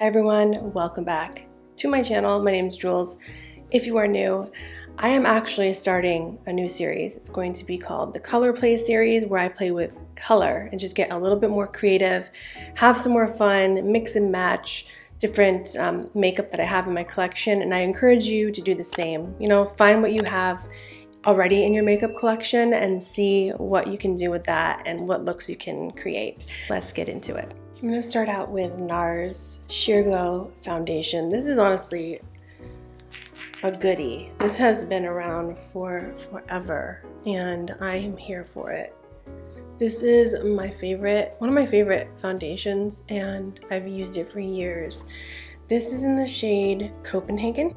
Hi everyone, welcome back to my channel. My name is Jules. If you are new, I am actually starting a new series. It's going to be called the Color Play series, where I play with color and just get a little bit more creative, have some more fun, mix and match different makeup that I have in my collection, and I encourage you to do the same. You know, find what you have already in your makeup collection and see what you can do with that and what looks you can create. Let's get into it. I'm going to start out with NARS Sheer Glow Foundation. This is honestly a goodie. This has been around for forever and I am here for it. This is my favorite, one of my favorite foundations, and I've used it for years. This is in the shade Copenhagen.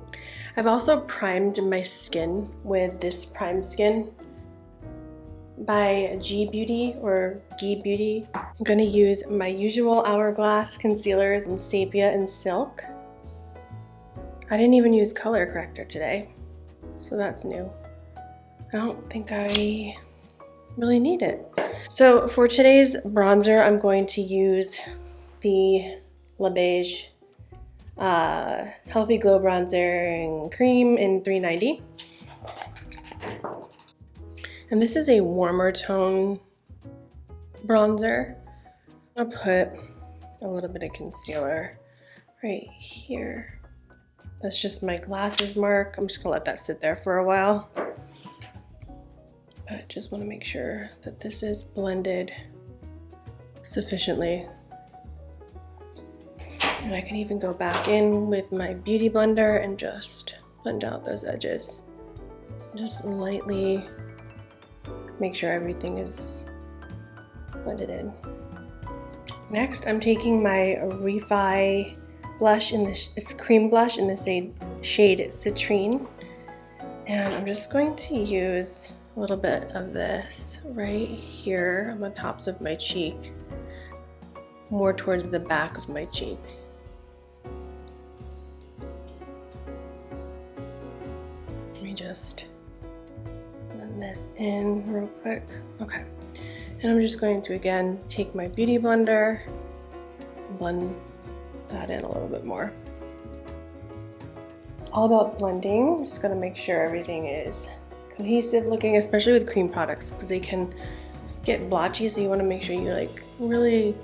I've also primed my skin with this Prime Skin by G Beauty or G Beauty. I'm gonna use my usual Hourglass concealers in Sepia and Silk. I didn't even use color corrector today, so that's new. I don't think I really need it. So for today's bronzer, I'm going to use the La Beige Healthy Glow Bronzer in Cream in 390. And this is a warmer tone bronzer. I'll put a little bit of concealer right here. That's just my glasses mark. I'm just gonna let that sit there for a while. But just wanna make sure that this is blended sufficiently. And I can even go back in with my beauty blender and just blend out those edges. Just lightly make sure everything is blended in. Next, I'm taking my Refi blush in this, it's cream blush in the shade Citrine. And I'm just going to use a little bit of this right here on the tops of my cheek, more towards the back of my cheek. Let me just blend this in real quick. Okay. And I'm just going to again take my beauty blender, blend that in a little bit more. It's all about blending. I'm just gonna make sure everything is cohesive looking, especially with cream products, because they can get blotchy, so you wanna make sure you like really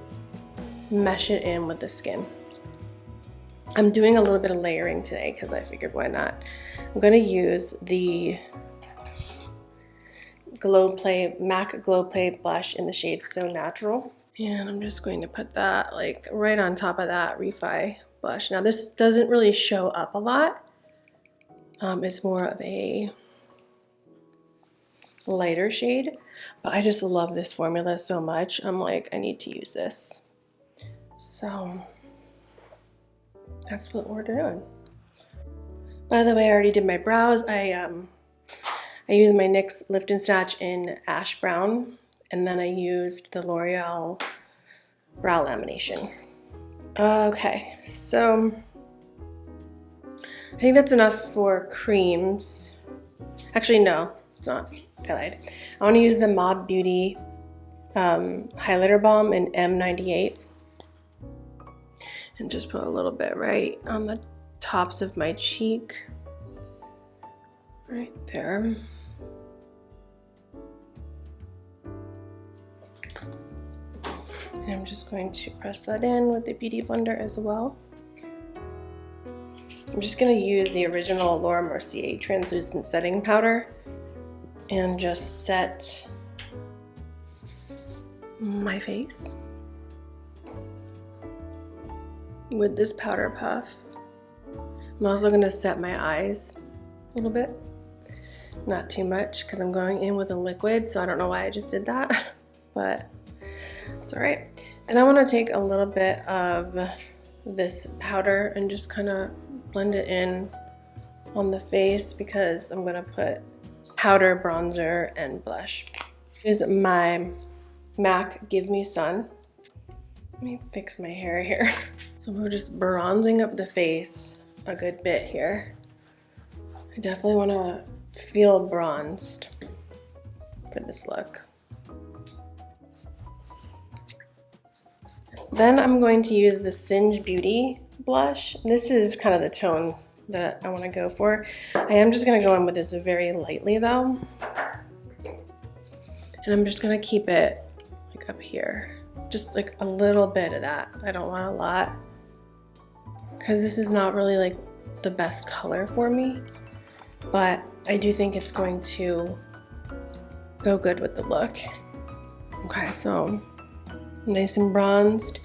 mesh it in with the skin. I'm doing a little bit of layering today because I figured why not. I'm gonna use the MAC Glow Play blush in the shade So Natural. And I'm just going to put that like right on top of that Refi blush. Now this doesn't really show up a lot. It's more of a lighter shade, but I just love this formula so much. I'm like, I need to use this. So that's what we're doing. By the way, I already did my brows. I used my NYX Lift and Snatch in Ash Brown, and then I used the L'Oreal brow lamination. Okay, so I think that's enough for creams. Actually, no, it's not. I lied. I want to use the Mob Beauty highlighter balm in M98 and just put a little bit right on the tops of my cheek, right there. And I'm just going to press that in with the beauty blender as well. I'm just going to use the original Laura Mercier translucent setting powder and just set my face with this powder puff. I'm also going to set my eyes a little bit, not too much because I'm going in with a liquid, so I don't know why I just did that, but it's all right. And I want to take a little bit of this powder and just kind of blend it in on the face because I'm going to put powder, bronzer, and blush. This is my MAC Give Me Sun. Let me fix my hair here. So we're just bronzing up the face a good bit here. I definitely want to feel bronzed for this look. Then I'm going to use the Singe Beauty blush. This is kind of the tone that I want to go for. I am just going to go in with this very lightly though. And I'm just going to keep it like up here. Just like a little bit of that. I don't want a lot, because this is not really like the best color for me, but I do think it's going to go good with the look. Okay, so nice and bronzed.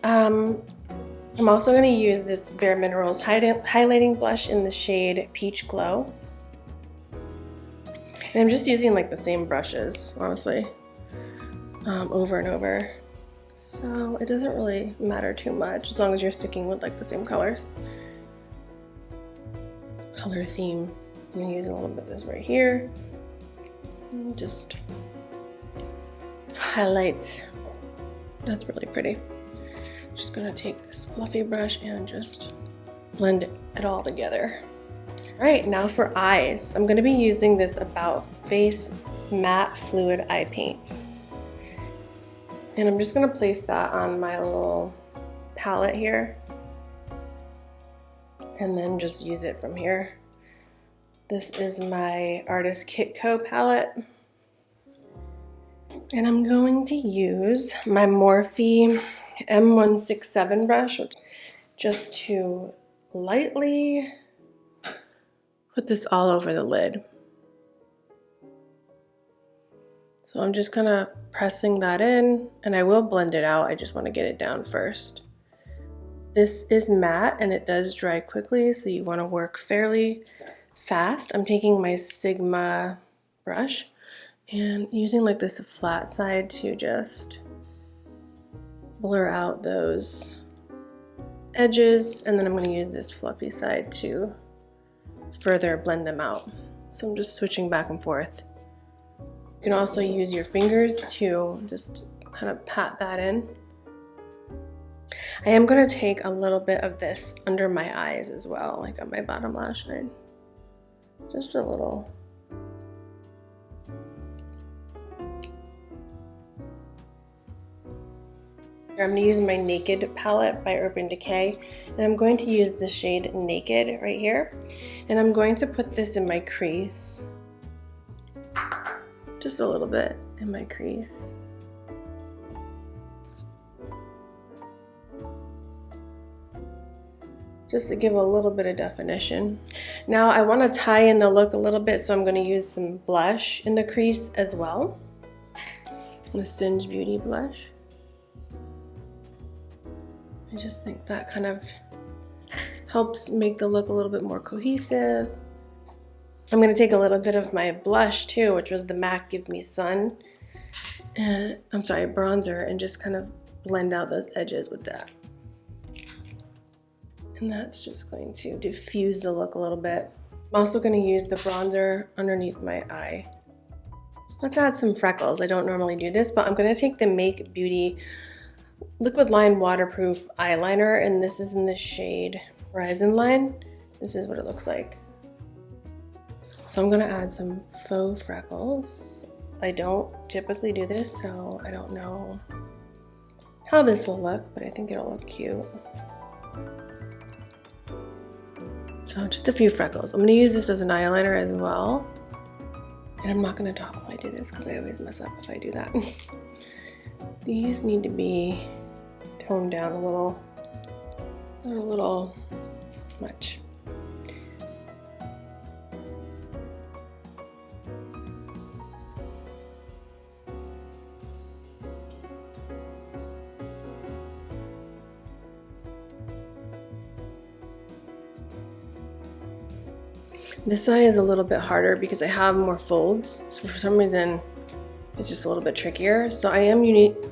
I'm also going to use this Bare Minerals highlighting blush in the shade Peach Glow. And I'm just using like the same brushes, honestly, over and over. So it doesn't really matter too much as long as you're sticking with like the same colors. Color theme. I'm going to use a little bit of this right here. And just highlight. That's really pretty. Just gonna take this fluffy brush and just blend it all together. All right, now for eyes. I'm gonna be using this About Face Matte Fluid Eye Paint. And I'm just gonna place that on my little palette here. And then just use it from here. This is my Artist Kitco palette. And I'm going to use my Morphe M167 brush just to lightly put this all over the lid. So I'm just kind of pressing that in, and I will blend it out. I just want to get it down first. This is matte and it does dry quickly, so you want to work fairly fast. I'm taking my Sigma brush and using like this flat side to just blur out those edges, and then I'm going to use this fluffy side to further blend them out. So I'm just switching back and forth. You can also use your fingers to just kind of pat that in. I am going to take a little bit of this under my eyes as well, like on my bottom lash line. Just a little. I'm going to use my Naked palette by Urban Decay, and I'm going to use the shade Naked right here, and I'm going to put this in my crease, just a little bit in my crease. Just to give a little bit of definition. Now I want to tie in the look a little bit, so I'm going to use some blush in the crease as well. The Singe Beauty blush. I just think that kind of helps make the look a little bit more cohesive. I'm going to take a little bit of my blush too, which was the MAC Give Me Sun. I'm sorry, bronzer, and just kind of blend out those edges with that. And that's just going to diffuse the look a little bit. I'm also going to use the bronzer underneath my eye. Let's add some freckles. I don't normally do this, but I'm going to take the Make Beauty Liquid Line Waterproof Eyeliner, and this is in the shade Horizon Line. This is what it looks like. So I'm going to add some faux freckles. I don't typically do this, so I don't know how this will look, but I think it'll look cute. So just a few freckles. I'm going to use this as an eyeliner as well. And I'm not going to talk while I do this because I always mess up if I do that. These need to be toned down a little. They're a little much. This eye is a little bit harder because I have more folds, so for some reason it's just a little bit trickier. So I am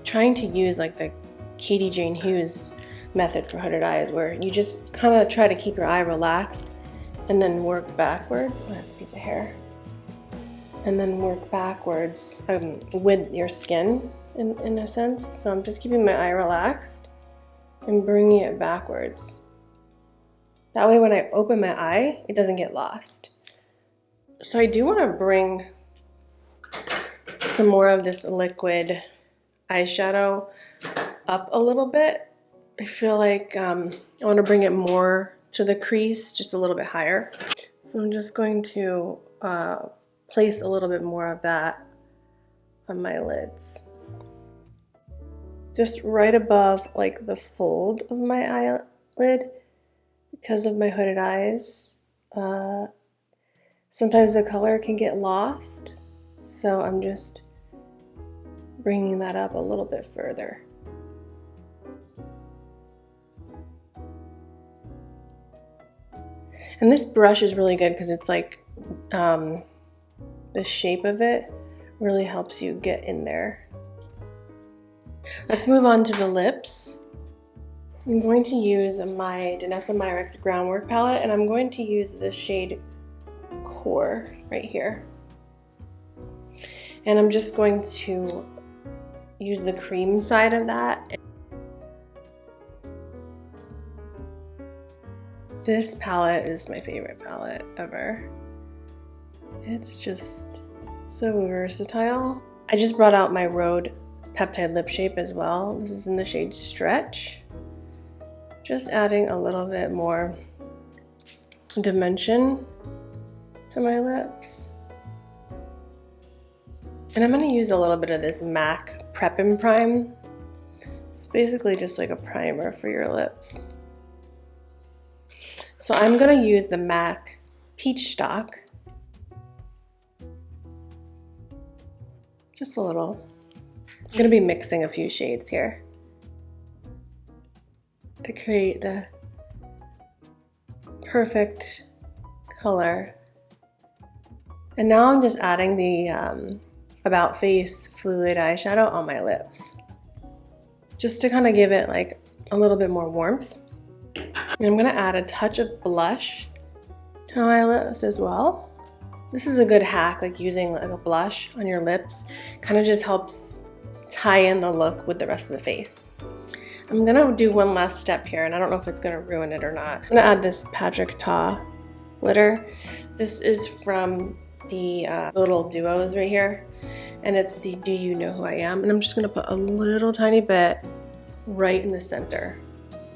trying to use like the Katie Jane Hughes method for hooded eyes, where you just kind of try to keep your eye relaxed and then work backwards. I have a piece of hair. And then work backwards with your skin in a sense. So I'm just keeping my eye relaxed and bringing it backwards. That way when I open my eye, it doesn't get lost. So I do want to bring some more of this liquid eyeshadow up a little bit I feel like I want to bring it more to the crease, just a little bit higher. So I'm just going to place a little bit more of that on my lids. Just right above like the fold of my eyelid because of my hooded eyes. Sometimes the color can get lost, so I'm just bringing that up a little bit further. And this brush is really good because it's like the shape of it really helps you get in there. Let's move on to the lips. I'm going to use my Danessa Myricks Groundwork palette, and I'm going to use this shade Core right here. And I'm just going to use the cream side of that. This palette is my favorite palette ever. It's just so versatile. I just brought out my Rhode Peptide Lip Shape as well. This is in the shade Stretch. Just adding a little bit more dimension to my lips. And I'm going to use a little bit of this MAC Prep and Prime. It's basically just like a primer for your lips. So I'm going to use the MAC Peach Stock. Just a little. I'm going to be mixing a few shades here to create the perfect color. And now I'm just adding the About Face Fluid eyeshadow on my lips, just to kind of give it like a little bit more warmth. And I'm going to add a touch of blush to my lips as well. This is a good hack, like using like a blush on your lips. Kind of just helps tie in the look with the rest of the face. I'm going to do one last step here, and I don't know if it's going to ruin it or not. I'm going to add this Patrick Ta glitter. This is from the little duos right here, and it's the Do You Know Who I Am? And I'm just going to put a little tiny bit right in the center.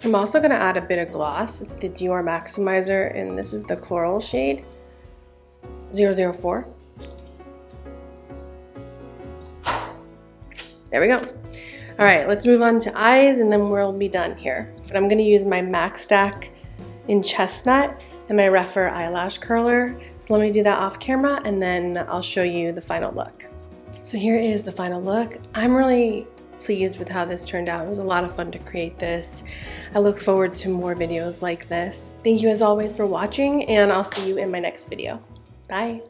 I'm also going to add a bit of gloss. It's the Dior Maximizer, and this is the Coral shade 004. There we go. All right, let's move on to eyes, and then we'll be done here. But I'm going to use my MAC Stack in Chestnut and my Rephr eyelash curler. So let me do that off camera, and then I'll show you the final look. So here is the final look. I'm really pleased with how this turned out. It was a lot of fun to create this. I look forward to more videos like this. Thank you as always for watching, and I'll see you in my next video. Bye.